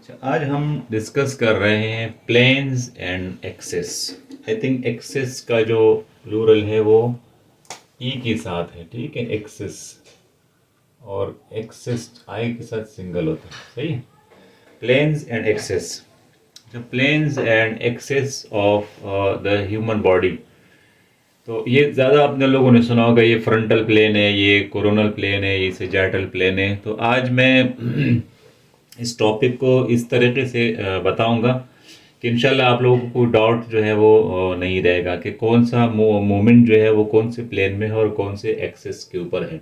अच्छा, आज हम डिस्कस कर रहे हैं planes and axes. I think axes का जो प्लूरल है वो ई के साथ है, ठीक है, एक्सेस। और एक्सेस आई के साथ सिंगल होता है, सही है। Planes and axes, the planes and axes of the human body. तो ये ज़्यादा आपने लोगों ने सुना होगा, ये फ्रंटल प्लेन है, ये कोरोनल प्लेन है, ये सेजाइटल प्लेन है। तो आज मैं इस टॉपिक को इस तरीके से बताऊंगा कि इंशाल्लाह आप लोगों को कोई डाउट जो है वो नहीं रहेगा कि कौन सा मोमेंट जो है वो कौन से प्लेन में है और कौन से एक्सेस के ऊपर है।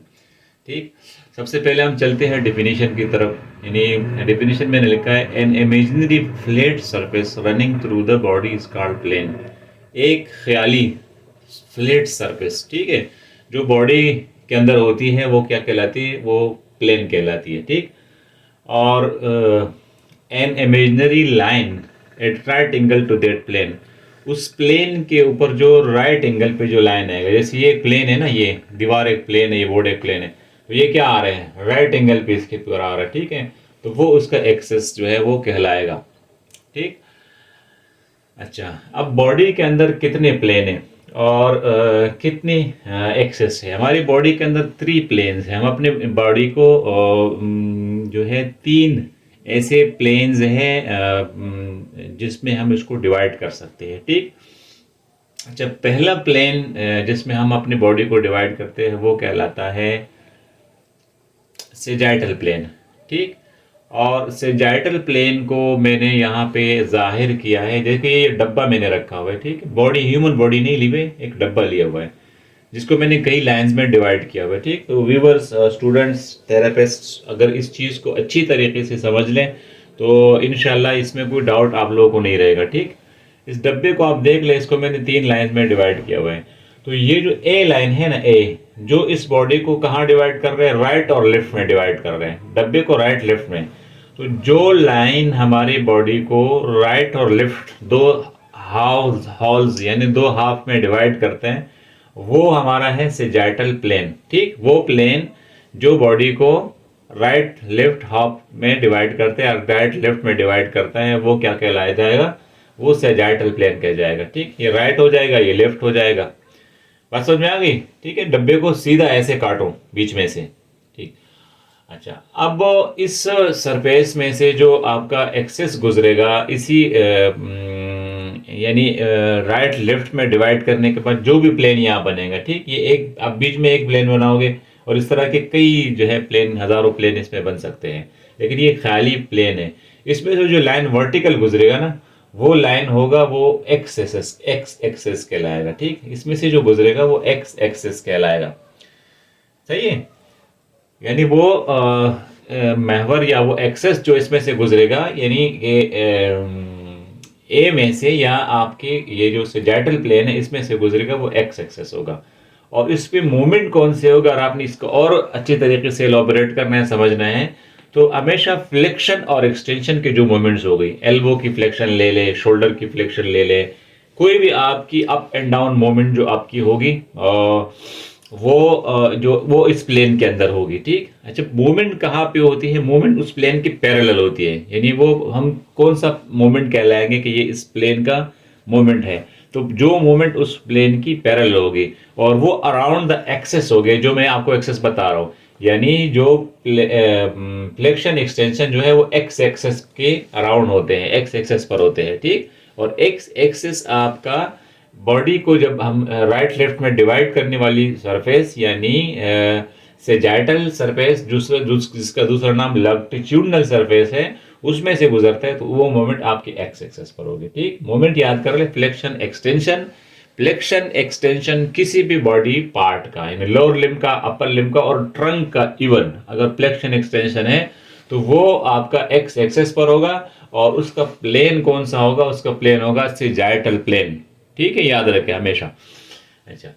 ठीक, सबसे पहले हम चलते हैं डेफिनेशन की तरफ। यानी डेफिनेशन मैंने लिखा है, an imaginary flat surface running through the body is called plane. एक ख्याली फ्लैट सरफेस, ठीक है, जो बॉडी के अंदर होती है वो क्या कहलाती है, वो प्लेन कहलाती है। ठीक, और an imaginary line at right angle to that plane, उस प्लेन के ऊपर जो राइट एंगल पे जो लाइन आएगा, जैसे ये प्लेन है ना, ये दीवार एक प्लेन है, ये बोर्ड एक प्लेन है, तो ये क्या आ रहे हैं, राइट एंगल पे इसके ऊपर आ रहा है, ठीक है, तो वो उसका एक्सेस जो है वो कहलाएगा। ठीक, अच्छा, अब बॉडी के अंदर कितने प्लेन है और कितनी एक्सेस है। हमारी बॉडी के अंदर 3 प्लेन्स हैं। हम अपने बॉडी को जो है 3 ऐसे प्लेन्स हैं जिसमें हम इसको डिवाइड कर सकते हैं। ठीक, अच्छा, पहला प्लेन जिसमें हम अपनी बॉडी को डिवाइड करते हैं वो कहलाता है सेजाइटल प्लेन। ठीक, और सेजाइटल प्लेन को मैंने यहाँ पे जाहिर किया है, देखिए ये डब्बा मैंने रखा हुआ है, ठीक है, बॉडी, ह्यूमन बॉडी नहीं ली हुई, एक डब्बा लिया हुआ है जिसको मैंने कई लाइंस में डिवाइड किया हुआ है। ठीक, तो व्यूवर्स, स्टूडेंट्स, थेरेपिस्ट अगर इस चीज़ को अच्छी तरीके से समझ लें तो इंशाल्लाह इसमें कोई डाउट आप लोगों को नहीं रहेगा। ठीक, इस डब्बे को आप देख लें, इसको मैंने 3 लाइंस में डिवाइड किया हुआ है। तो ये जो ए लाइन है ना, ए, जो इस बॉडी को कहाँ डिवाइड कर रहे हैं, राइट और लेफ्ट में डिवाइड कर रहे हैं, डब्बे को राइट लेफ्ट में। तो जो लाइन हमारी बॉडी को राइट और लेफ्ट दो हॉल्स यानी 2 हाफ में डिवाइड करते हैं, वो हमारा है सेजाइटल प्लेन। ठीक, वो प्लेन जो बॉडी को राइट लेफ्ट हाफ में डिवाइड करते हैं, राइट लेफ्ट में डिवाइड करता है, वो क्या कहलाया जाएगा, वो सेजाइटल प्लेन कह जाएगा। ठीक, ये राइट हो जाएगा, ये लेफ्ट हो जाएगा। बात समझ में आ गई? ठीक है, डब्बे को सीधा ऐसे काटो बीच में से। ठीक, अच्छा, अब इस सरफेस में से जो आपका एक्सेस गुजरेगा, इसी यानी राइट लेफ्ट में डिवाइड करने के बाद जो भी प्लेन यहाँ बनेगा, ठीक, ये एक, आप बीच में एक प्लेन बनाओगे और इस तरह के कई जो है प्लेन, हजारों प्लेन इसमें बन सकते हैं, लेकिन ये खाली प्लेन है। इसमें से जो लाइन वर्टिकल गुजरेगा ना, वो लाइन होगा वो एक्स एक्सेस कहलाएगा। ठीक, इसमें से जो गुजरेगा वो एक्स एक्सेस कहलाएगा। सही है, यानी वो महवर या वो एक्सेस जो इसमें से गुजरेगा, यानी ए में से या आपके ये जो सेजाइटल प्लेन है इसमें से गुजरेगा, वो एक्स एक्सेस होगा। और इस पे मूवमेंट कौन से होगा, और आपने इसको और अच्छे तरीके से एलॉबरेट करना है, समझना है, तो हमेशा फ्लेक्शन और एक्सटेंशन के जो मूवमेंट्स हो गई, एल्बो की फ्लेक्शन ले ले, शोल्डर की फ्लेक्शन ले ले, कोई भी आपकी अप एंड डाउन मूवमेंट जो आपकी होगी वो इस प्लेन के अंदर होगी। ठीक, अच्छा, मूवमेंट कहाँ पे होती है, मूवमेंट उस प्लेन के पैरेलल होती है, यानी वो हम कौन सा मूवमेंट कहलाएंगे कि ये इस प्लेन का मूवमेंट है, तो जो मूवमेंट उस प्लेन की पैरेलल होगी और वो अराउंड द एक्सेस होगी, जो मैं आपको एक्सेस बता रहा हूँ, यानी जो फ्लेक्शन एक्सटेंशन जो है वो एक्स एक्सेस के अराउंड होते हैं, एक्स एक्सेस पर होते हैं। ठीक, और एक्स एक्सेस आपका बॉडी को जब हम राइट लेफ्ट में डिवाइड करने वाली सरफेस, यानी सेजाइटल सरफेस, जिसका दूसरा नाम लॉन्गिट्यूडिनल सरफेस है, उसमें से गुजरता है, तो वो मोमेंट आपके एक्स एक्सेस पर होगी। ठीक, मोमेंट याद कर ले, फ्लेक्शन एक्सटेंशन। फ्लेक्शन एक्सटेंशन किसी भी बॉडी पार्ट का, यानी लोअर लिम्ब का, अपर लिम्ब का और ट्रंक का, इवन अगर फ्लेक्शन एक्सटेंशन है तो वो आपका एक्स एक्सेस पर होगा, और उसका प्लेन कौन सा होगा, उसका प्लेन होगा सेजाइटल प्लेन। ठीक है, याद रखें हमेशा। अच्छा,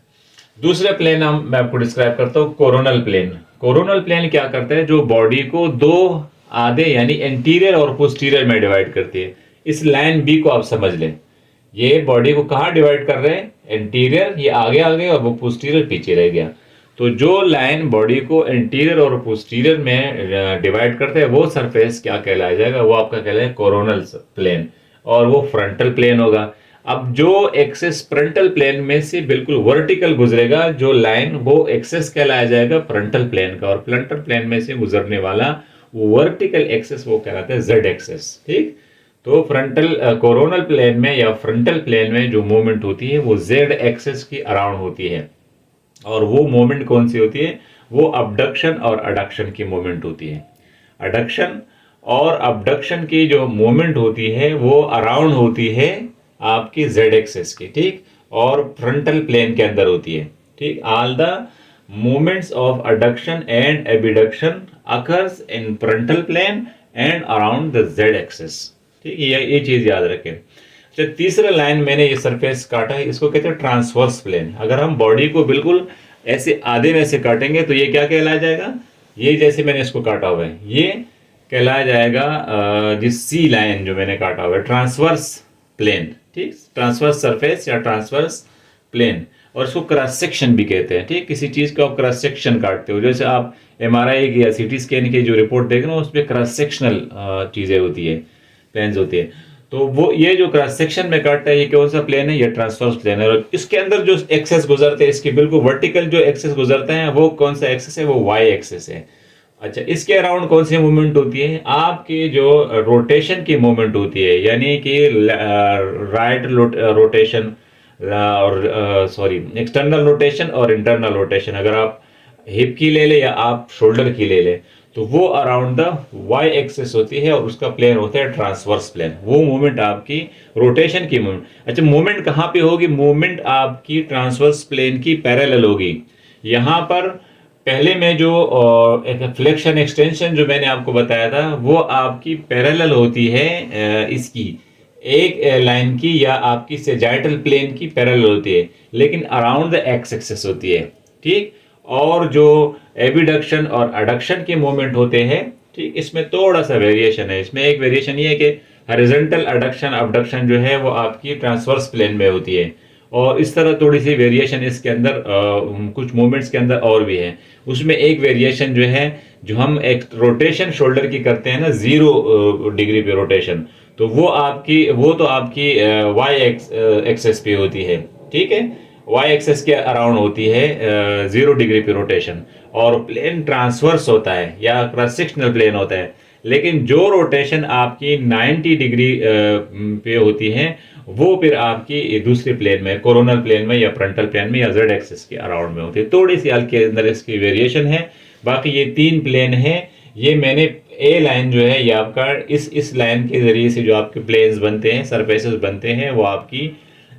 दूसरा प्लेन मैं आपको डिस्क्राइब करता हूँ, कोरोनल प्लेन। कोरोनल प्लेन क्या करता है, जो बॉडी को 2 आधे यानी एंटीरियर और पोस्टीरियर में डिवाइड करती है। इस लाइन बी को आप समझ लें, ये बॉडी को कहाँ डिवाइड कर रहे हैं, एंटीरियर ये आगे आ गया और वो पोस्टीरियर पीछे रह गया। तो जो लाइन बॉडी को इंटीरियर और पोस्टीरियर में डिवाइड करते हैं वो सरफेस क्या कहलाया जाएगा, वो आपका कहलाएगा कोरोनल प्लेन, और वो फ्रंटल प्लेन होगा। अब जो एक्सेस फ्रंटल प्लेन में से बिल्कुल वर्टिकल गुजरेगा जो लाइन, वो एक्सेस कहलाया जाएगा फ्रंटल प्लेन का, और फ्रंटल प्लेन में से गुजरने वाला वर्टिकल एक्सेस वो कहलाता है जेड एक्सेस। ठीक, तो फ्रंटल कोरोनल प्लेन में या फ्रंटल प्लेन में जो मूवमेंट होती है वो जेड एक्सेस की अराउंड होती है, और वो मूवमेंट कौन सी होती है, वो अबडक्शन और अडक्शन की मूवमेंट होती है। अडक्शन और अबडक्शन की जो मूवमेंट होती है वो अराउंड होती है आपकी जेड एक्सेस की, ठीक, और फ्रंटल प्लेन के अंदर होती है। ठीक, all the movements of adduction and abduction occurs in frontal plane and around the Z axis. ठीक, ये चीज याद रखें। अच्छा, तीसरा लाइन मैंने ये सरफेस काटा है, इसको कहते हैं ट्रांसवर्स प्लेन। अगर हम बॉडी को बिल्कुल ऐसे आधे में से काटेंगे तो ये क्या कहलाया जाएगा, ये जैसे मैंने इसको काटा हुआ है ये कहलाया जाएगा जिस सी लाइन जो मैंने काटा हुआ है ट्रांसवर्स प्लेन। ठीक, ट्रांसवर्स सरफेस या ट्रांसवर्स प्लेन, और इसको क्रॉस सेक्शन भी कहते हैं। ठीक, किसी चीज को आप क्रॉस सेक्शन काटते हो, जैसे आप एमआरआई की या सीटी स्कैन की जो रिपोर्ट देख रहे हो उसमें क्रॉस सेक्शनल चीजें होती है, प्लेन्स होती है। तो वो ये जो क्रॉस सेक्शन में काटता है ये कौन सा प्लेन है, ये ट्रांसवर्स प्लेन है। और इसके अंदर जो एक्सेस गुजरते हैं, इसके बिल्कुल वर्टिकल जो एक्सेस गुजरते हैं वो कौन सा एक्सेस है, वो वाई एक्सेस है। अच्छा, इसके अराउंड कौन सी मूवमेंट होती है, आपकी जो रोटेशन की मूवमेंट होती है, यानी कि राइट रोटेशन और सॉरी एक्सटर्नल रोटेशन और इंटरनल रोटेशन। अगर आप हिप की ले ले या आप शोल्डर की ले ले तो वो अराउंड द वाई एक्सेस होती है, और उसका प्लेन होता है ट्रांसवर्स प्लेन। वो मूवमेंट आपकी रोटेशन की मूवमेंट। अच्छा, मूवमेंट कहाँ पे होगी, मूवमेंट आपकी ट्रांसवर्स प्लेन की पैरेलल होगी। यहाँ पर पहले में जो फ्लेक्शन एक्सटेंशन जो मैंने आपको बताया था वो आपकी पैरेलल होती है इसकी एक लाइन की या आपकी सेजाइटल प्लेन की पैरेलल होती है, लेकिन अराउंड द एक्स एक्सेस होती है। ठीक, और जो एबिडक्शन और अडक्शन के मूवमेंट होते हैं, ठीक, इसमें थोड़ा सा वेरिएशन है। इसमें एक वेरिएशन ये है कि हॉरिजॉन्टल अडक्शन अबडक्शन जो है वो आपकी ट्रांसवर्स प्लेन में होती है, और इस तरह थोड़ी सी वेरिएशन इसके अंदर कुछ मूवमेंट्स के अंदर और भी है। उसमें एक वेरिएशन जो है, जो हम एक रोटेशन शोल्डर की करते हैं ना 0 डिग्री पे रोटेशन, तो वो तो आपकी वाई एक्सेस पे होती है। ठीक है, वाई एक्सेस के अराउंड होती है 0 डिग्री पे रोटेशन, और प्लेन ट्रांसवर्स होता है या क्रॉस सेक्शनल प्लेन होता है। लेकिन जो रोटेशन आपकी 90 डिग्री पे होती है वो फिर आपकी दूसरे प्लेन में, कोरोनल प्लेन में या फ्रंटल प्लेन में या जेड एक्सिस के अराउंड में होती है। थोड़ी सी हल्के अंदर इसकी वेरिएशन है। बाकी ये 3 प्लेन है। ये मैंने ए लाइन जो है ये आपका इस लाइन के जरिए से जो आपके प्लेन्स बनते हैं, सरफेसेस बनते हैं, वो आपकी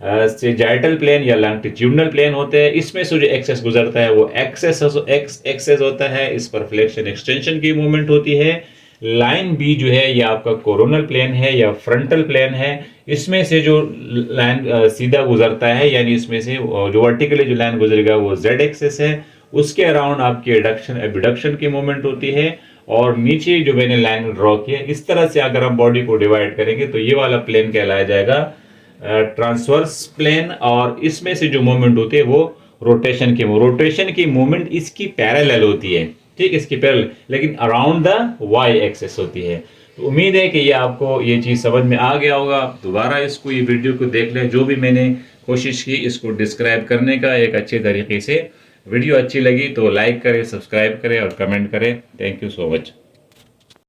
सेजाइटल प्लेन या लॉन्गिट्यूडिनल प्लेन होते हैं। इसमें से जो एक्सेस गुजरता है वो एक्सेस होता है। इस पर फ्लेक्शन एक्सटेंशन की मूवमेंट होती है। लाइन बी जो है ये आपका कोरोनल प्लेन है या फ्रंटल प्लेन है। इसमें से जो लाइन सीधा गुजरता है, यानी इसमें से जो वर्टिकली जो लाइन गुजरेगा वो जेड एक्सेस है। उसके अराउंड आपकी एडक्शन एबडक्शन की मूवमेंट होती है। और नीचे जो मैंने लाइन ड्रॉ की है, इस तरह से अगर हम बॉडी को डिवाइड करेंगे तो ये वाला प्लेन कहलाया जाएगा ट्रांसवर्स प्लेन। और इसमें से जो मूवमेंट होती है वो रोटेशन की मूवमेंट इसकी पैरेलल होती है। ठीक, इसकी पैरेलल, लेकिन अराउंड द वाई एक्सेस होती है। तो उम्मीद है कि ये आपको ये चीज़ समझ में आ गया होगा। दोबारा इसको ये वीडियो को देख लें, जो भी मैंने कोशिश की इसको डिस्क्राइब करने का एक अच्छे तरीके से। वीडियो अच्छी लगी तो लाइक करें, सब्सक्राइब करें और कमेंट करें। Thank you so much.